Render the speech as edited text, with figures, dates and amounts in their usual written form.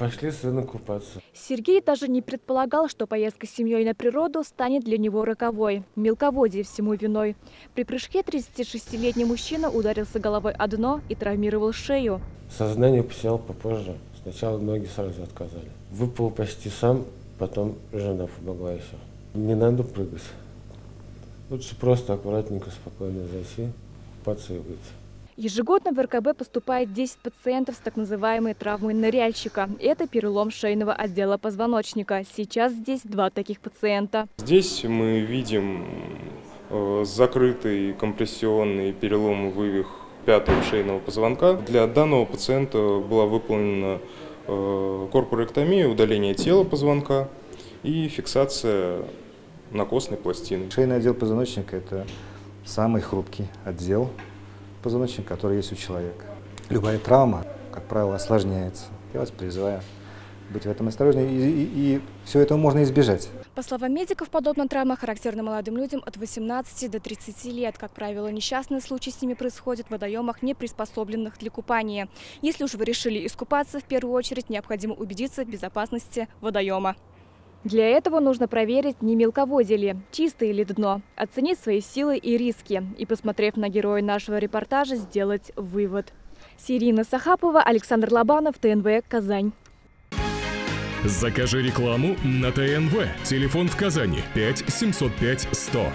Пошли с сыном купаться. Сергей даже не предполагал, что поездка с семьей на природу станет для него роковой. Мелководье всему виной. При прыжке 36-летний мужчина ударился головой о дно и травмировал шею. Сознание потерял попозже. Сначала ноги сразу отказали. Выпал почти сам, потом жена помогла еще. Не надо прыгать. Лучше просто аккуратненько, спокойно зайти, купаться и выйти. Ежегодно в РКБ поступает 10 пациентов с так называемой травмой ныряльщика. Это перелом шейного отдела позвоночника. Сейчас здесь 2 таких пациента. Здесь мы видим закрытый компрессионный переломовый вывих 5-го шейного позвонка. Для данного пациента была выполнена корпоректомия, удаление тела позвонка и фиксация накосной пластины. Шейный отдел позвоночника – это самый хрупкий отдел позвоночника, который есть у человека. Любая травма, как правило, осложняется. Я вас призываю быть в этом осторожнее, и все это можно избежать. По словам медиков, подобная травма характерна молодым людям от 18 до 30 лет. Как правило, несчастные случаи с ними происходят в водоемах, не приспособленных для купания. Если уж вы решили искупаться, в первую очередь необходимо убедиться в безопасности водоема. Для этого нужно проверить, не мелководье ли, чистое ли дно, оценить свои силы и риски и, посмотрев на героя нашего репортажа, сделать вывод. Ирина Сахапова, Александр Лобанов, ТНВ, Казань. Закажи рекламу на ТНВ. Телефон в Казани 5 705 100.